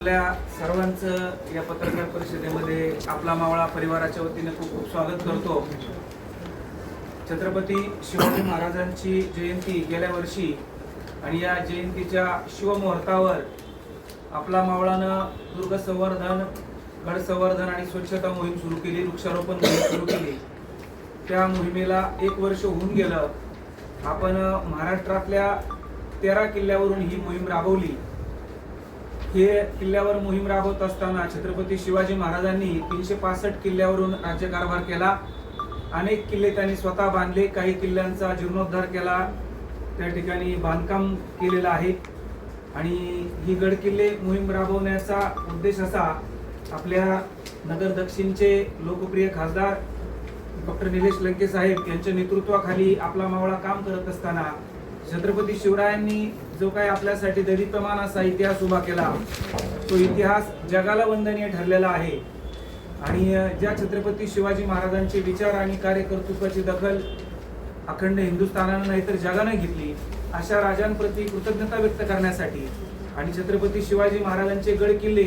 आपल्या सर्वांचं या पत्रकार परिषदेमध्ये आपला मावळा परिवाराच्या वतीने खूप खूप स्वागत करतो। छत्रपती शिवाजी महाराजांची जयंती गेल्या वर्षी आणि या जयंतीच्या शिवमुहूर्तावर आपला मावळानं दुर्ग संवर्धन, गड संवर्धन आणि स्वच्छता मोहीम सुरू केली, वृक्षारोपण मोहीम सुरू केली। त्या मोहिमेला 1 वर्ष होऊन गेलं। आपण महाराष्ट्रातल्या 13 किल्ल्यावरून ही मोहीम राबवली। हे किल्ल्यावर मोहीम राबवत असताना छत्रपती शिवाजी महाराजांनी 365 किल्ल्यावरून राज्यकारभार केला। अनेक किल्ले त्यांनी स्वतः बांधले, काही किल्ल्यांचा जीर्णोद्धार केला, त्या ठिकाणी बांधकाम केलेलं आहे। आणि ही गड किल्ले मोहीम राबवण्याचा उद्देश असा, आपल्या नगर दक्षिणचे लोकप्रिय खासदार डॉक्टर निलेश लंके साहेब यांच्या नेतृत्वाखाली आपला मावळा काम करत असताना छत्रपती शिवरायांनी जो काही आपल्यासाठी दैदिप्यमान असा इतिहास उभा केला, तो इतिहास जगाला वंदनीय ठरलेला आहे। आणि ज्या छत्रपती शिवाजी महाराजांचे विचार आणि कार्यकर्तृत्वाची दखल अखंड हिंदुस्थानानं नाही तर जगाने घेतली, अशा राजांप्रती कृतज्ञता व्यक्त करण्यासाठी आणि छत्रपती शिवाजी महाराजांचे गड किल्ले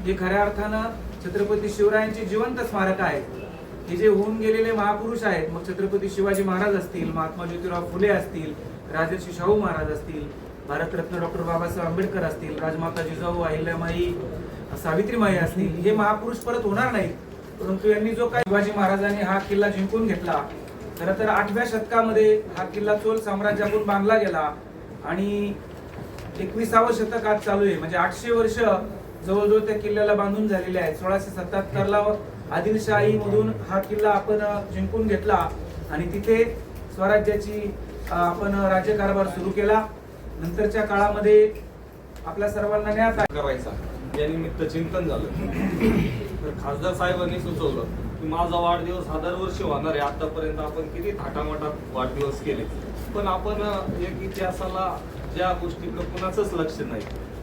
हे खऱ्या अर्थानं छत्रपती शिवरायांचे जिवंत स्मारक आहेत। हे जे होऊन गेलेले महापुरुष आहेत, मग छत्रपती शिवाजी महाराज असतील, महात्मा ज्योतिराव फुले असतील, राजर्षी शाहू महाराज असतील, भारतरत्न डॉक्टर बाबासाहेब आंबेडकर असतील, राजमाता जिजाऊ, अहिल्यामाई, सावित्रीमाई असतील, हे महापुरुष परत होणार नाहीत। परंतु यांनी जो काही शिवाजी महाराजांनी हा किल्ला जिंकून घेतला, खरं तर 8व्या शतकामध्ये हा किल्ला चोल साम्राज्याकडून बांधला गेला आणि 21व्या शतक आज चालू आहे, म्हणजे 800 वर्ष जवळजवळ त्या किल्ल्याला बांधून झालेले आहेत। 1677ला आदिलशाही मधून हा किल्ला आपण जिंकून घेतला आणि तिथे स्वराज्याची आपण राज्यकारभार सुरू केला। नंतरच्या काळामध्ये आपल्या सर्वांना न्याय करायचा या निमित्त चिंतन झालं। तर खासदार साहेबांनी सुचवलं की माझा वाढदिवस हा दरवर्षी होणार आहे। आतापर्यंत आपण किती थाटामाटात वाढदिवस केले, पण आपण एक इतिहासाला ज्या गोष्टीकडे कुणाचंच लक्ष नाही।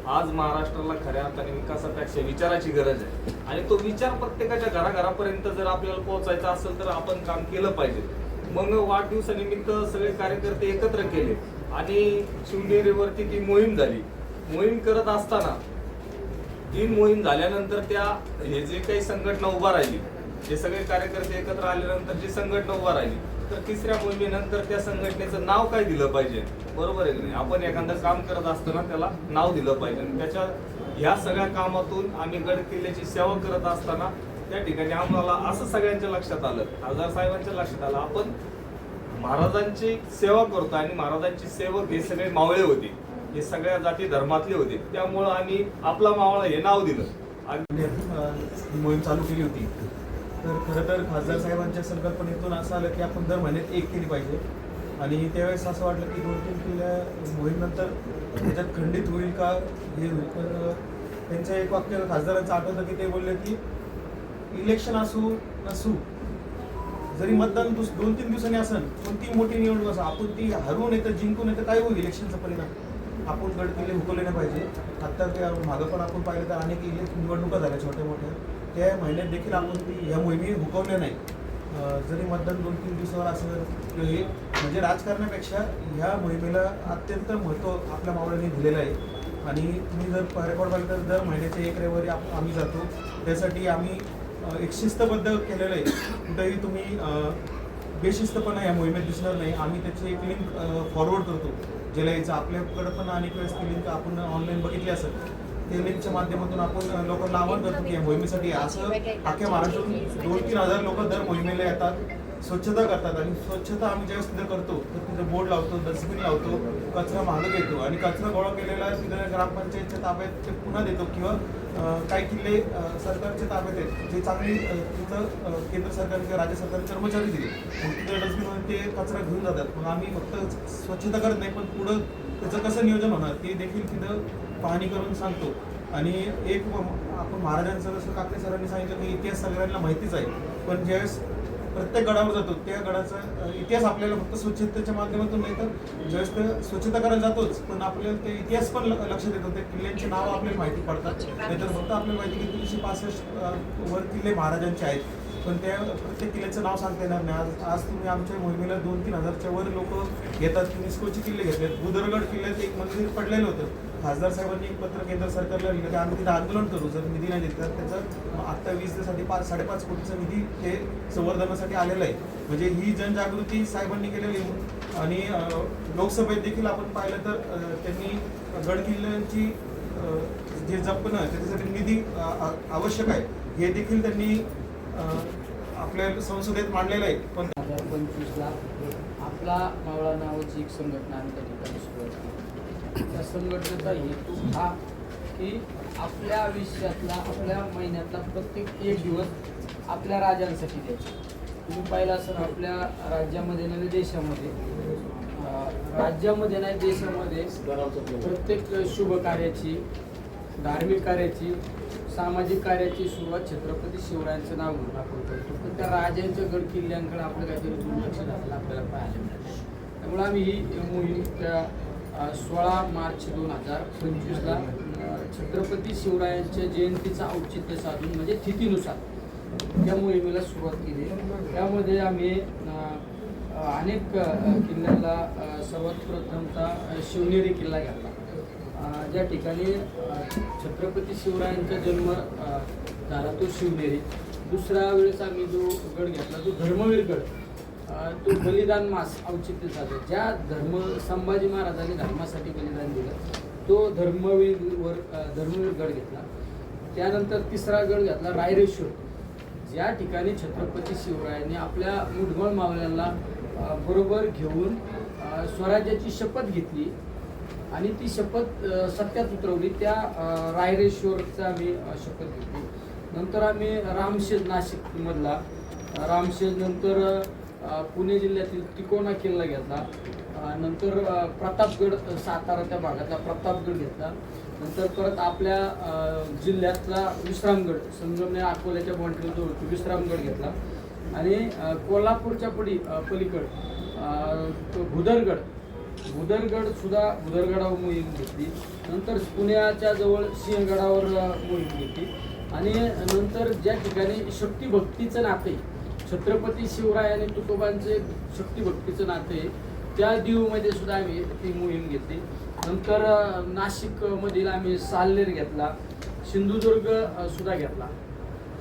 आज महाराष्ट्राला खऱ्या अर्थाने विकासापेक्षा विचाराची गरज आहे आणि तो विचार प्रत्येकाच्या घराघरापर्यंत जर आपल्याला पोहोचायचा असेल तर आपण काम केलं पाहिजे। मग वाढदिवसानिमित्त सगळे कार्यकर्ते एकत्र केले आणि शिवनेरीवरती ती मोहीम झाली। मोहीम करत असताना ही मोहीम झाल्यानंतर त्या हे जे काही संघटना उभा राहिली, जे सगळे कार्यकर्ते एकत्र आल्यानंतर जी संघटना उभा राहिली, तर तिसऱ्या मोहिमेनंतर त्या संघटनेचं नाव काय दिलं पाहिजे, बरोबर आहे की नाही? आपण एखादं काम करत असताना त्याला नाव दिलं पाहिजे। त्याच्या ह्या सगळ्या कामातून आम्ही गड किल्ल्याची सेवा करत असताना त्या ठिकाणी आम्हाला असं सगळ्यांच्या लक्षात आलं, खासदार साहेबांच्या लक्षात आलं, आपण महाराजांची सेवा करतो आणि महाराजांची सेवक हे सगळे मावळे होते, हे सगळ्या जाती धर्मातले होते, त्यामुळं आम्ही आपला मावळा हे नाव दिलं। मोहीम चालू केली होती। तर खरं तर खासदार साहेबांच्या संकल्पनेतून असं आलं की आपण दर महिन्यात एक केली पाहिजे आणि त्यावेळेस असं वाटलं की 2-3 किल्ल्या मोहीमनंतर त्याच्यात खंडित होईल का हे होईल। पण त्यांचं एक वाक्य खासदारांचं आठवतं की ते बोलले की इलेक्शन असू नसू, जरी मतदान 2-3 दिवसांनी असेल, कोणती मोठी निवडणूक असो, आपण ती हरवून येतं जिंकून येतं काय होईल इलेक्शनचा परिणाम, आपण गड किल्ले हुकवले नाही पाहिजे। आता त्या मागं पण आपण पाहिलं तर अनेक निवडणुका झाल्या छोट्या मोठ्या, त्या महिन्यात देखील आपण ह्या मोहिमी हुकवल्या नाही। जरी मतदान 2-3 दिवसावर असं म्हणजे राजकारणापेक्षा ह्या मोहिमेला अत्यंत महत्त्व आपल्या मावळ्यांनी दिलेलं आहे। आणि तुम्ही जर रेकॉर्ड पाहिलं तर दर महिन्याचे 1 रविवारी आम्ही जातो, त्यासाठी आम्ही एक शिस्तबद्ध केलेलं आहे। कुठेही तुम्ही बेशिस्तपणा या मोहिमेत दिसणार नाही। आम्ही त्याची एक लिंक फॉरवर्ड करतो ज्याला यायचं, आपल्याकडे पण अनेक वेळेस ती लिंक आपण ऑनलाईन बघितली असेल, त्या लिंकच्या माध्यमातून आपण लोकांना आवाहन करतो की या मोहिमेसाठी असं अख्ख्या महाराष्ट्रातून 2-3 हजार लोक दर मोहिमेला येतात, स्वच्छता करतात। आणि स्वच्छता आम्ही ज्यावेळेस तिथं करतो तर तिथं बोर्ड लावतो, डस्टबिन लावतो, कचरा मागं घेतो आणि कचरा गोळा केलेला तिथं ग्रामपंचायतच्या ताब्यात ते पुन्हा देतो किंवा काही किल्ले सरकारच्या ताब्यात आहेत जे चांगली तिथं केंद्र सरकार किंवा राज्य सरकारचे कर्मचारी दिले, मग तिथं डस्टबिनमध्ये ते कचरा घेऊन जातात। मग आम्ही फक्त स्वच्छता करत नाही, पण पुढं त्याचं कसं नियोजन होणार ते देखील तिथं पाहणी करून सांगतो। आणि एक आपण महाराजांचं जसं काकडे सरांनी सांगितलं की इतिहास सगळ्यांना माहितीच आहे, पण ज्यावेळेस प्रत्येक गडावर जातो त्या गडाचा इतिहास आपल्याला फक्त स्वच्छतेच्या माध्यमातून नाही तर ज्यावेळेस ते स्वच्छता करायला जातोच, पण आपल्याला ते इतिहास पण लक्षात येतो, ते किल्ल्यांची नावं आपल्याला माहिती पडतात। नाहीतर फक्त आपल्याला माहिती की 365 वर किल्ले महाराजांचे आहेत, पण त्या प्रत्येक किल्ल्याचं नाव सांगता येणार नाही। आज तुम्ही आमच्या मोहिमेला 2-3 हजारच्या वर लोक येतात। युनेस्कोचे किल्ले घेतलेत, बुदरगड किल्ल्यात एक मंदिर पडलेलं होतं, खासदार साहेबांनी एक पत्र केंद्र सरकारला लिहिलं की आम्ही तिथे आंदोलन करू जर निधी नाही देत तर त्याचं आत्ता 20 दिवसासाठी 5-5.5 कोटीचा निधी हे संवर्धनासाठी आलेला आहे. म्हणजे ही जनजागृती साहेबांनी केलेली आहे. आणि लोकसभेत देखील आपण पाहिलं तर त्यांनी गड किल्ल्यांची जे जपणं त्याच्यासाठी निधी आवश्यक आहे हे देखील त्यांनी आपल्या संसदेत मांडलेलं आहे. पण 2025ला आपला मावळा नावाची एक संघटना आम्ही त्या ठिकाणी सुरुवात केली. त्या संघटनेचा हेतू हा की आपल्या आयुष्यातला आपल्या महिन्यातला प्रत्येक एक दिवस आपल्या राजांसाठी द्यायचा. तुम्ही पाहिलं असं आपल्या राज्यामध्ये नव्हे देशामध्ये राज्यामध्ये नाही देशामध्ये प्रत्येक शुभ कार्याची धार्मिक कार्याची सामाजिक कार्याची सुरुवात छत्रपती शिवरायांचं नाव घेऊन आपण करतो. पण त्या राजांच्या गड किल्ल्यांकडे आपलं काहीतरी दुर्लक्ष झालेलं आपल्याला पाहायला मिळालं. त्यामुळे आम्ही ही मोहीम त्या 16 मार्च 2025ला छत्रपती शिवरायांच्या जयंतीचं औचित्य साधून म्हणजे तिथीनुसार त्या मोहिमेला सुरुवात केली. त्यामध्ये आम्ही अनेक किल्ल्यांना सर्वात प्रथमतः शिवनेरी किल्ला घेतला. ज्या ठिकाणी छत्रपती शिवरायांचा जन्म झाला तो शिवनेरी. दुसऱ्या वेळेस आम्ही जो गड घेतला तो धर्मवीर गड, तो बलिदान मास औचित्य साधला. ज्या संभाजी महाराजांनी धर्मासाठी बलिदान दिलं तो धर्मवीर गड घेतला. त्यानंतर तिसरा गड घेतला रायरेश्वर, ज्या ठिकाणी छत्रपती शिवरायांनी आपल्या मुठभर मावळ्यांना बरोबर घेऊन स्वराज्याची शपथ घेतली आणि ती शपथ सत्यात उतरवली. त्या रायरेश्वरचा आम्ही शपथ घेतली. नंतर आम्ही रामशेज नाशिकमधला रामशेज, नंतर पुणे जिल्ह्यातील तिकोना किल्ला घेतला. नंतर प्रतापगड सातारा त्या भागातला प्रतापगड घेतला. नंतर परत आपल्या जिल्ह्यातला विश्रामगड संगमनेर अकोल्याच्या बाँड्रीजवळ विश्रामगड घेतला. आणि कोल्हापूरच्या पलीकड भुदरगड सुद्धा भुदरगडावर मोहीम घेतली. नंतर पुण्याच्या जवळ सिंहगडावर मोहीम घेतली. आणि नंतर ज्या ठिकाणी शक्तिभक्तीचं नाते छत्रपती शिवराय आणि तुकोबांचे शक्तिभक्तीचं नाते त्या दीवमध्ये सुद्धा आम्ही ती मोहीम घेतली. नंतर नाशिकमधील आम्ही साल्हेर घेतला. सिंधुदुर्ग सुद्धा घेतला.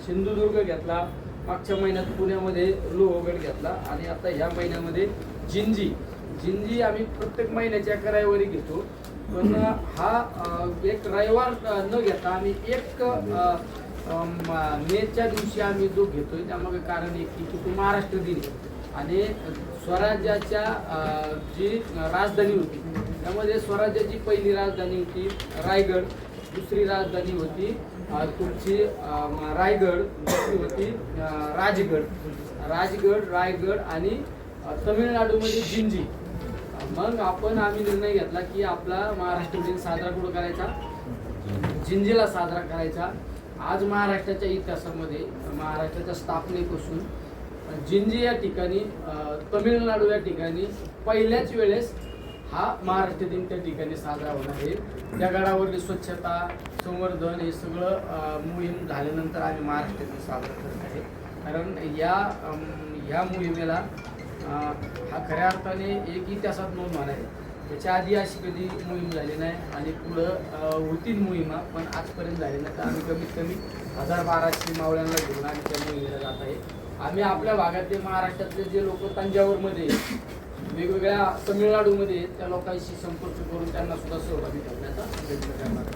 सिंधुदुर्ग घेतला. मागच्या महिन्यात पुण्यामध्ये लोहगड घेतला. आणि आता ह्या महिन्यामध्ये जिंजी आम्ही प्रत्येक महिन्याच्या एका रविवारी घेतो. पण हा एक रविवार न घेता आम्ही एक मेच्या दिवशी आम्ही जो घेतोय. त्यामागे कारण एक की तो महाराष्ट्र दिन आणि स्वराज्याच्या जी राजधानी होती त्यामध्ये स्वराज्याची पहिली राजधानी होती रायगड, दुसरी राजधानी होती तुमची रायगड, दुसरी होती राजगड, रायगड आणि तमिळनाडूमध्ये जिंजी. मग आम्ही निर्णय घेतला की आपला महाराष्ट्र दिन साजरा कुठं करायचा, जिंजीला साजरा करायचा. आज महाराष्ट्राच्या इतिहासामध्ये महाराष्ट्राच्या स्थापनेपासून जिंजी या ठिकाणी तमिळनाडू या ठिकाणी पहिल्याच वेळेस हा महाराष्ट्र दिन त्या ठिकाणी साजरा होणार आहे. त्या गडावरली स्वच्छता संवर्धन हे सगळं मोहीम झाल्यानंतर आम्ही महाराष्ट्र दिन साजरा करत आहे. कारण ह्या मोहिमेला हा खऱ्या अर्थाने एक इतिहासात नोंद होणार आहे. त्याच्या आधी अशी कधी मोहीम झाली नाही आणि पुढं होतील मोहिमा पण आजपर्यंत झाली नाही. तर आम्ही कमीत कमी 1200 मावळ्यांना घेऊन आम्ही त्या मोहिमेला जात आहे. आम्ही आपल्या भागातले महाराष्ट्रातले जे लोक तंजावरमध्ये वेगवेगळ्या तमिळनाडूमध्ये त्या लोकांशी संपर्क करून त्यांना सुद्धा सहभागी करण्याचा प्रयत्न करणार.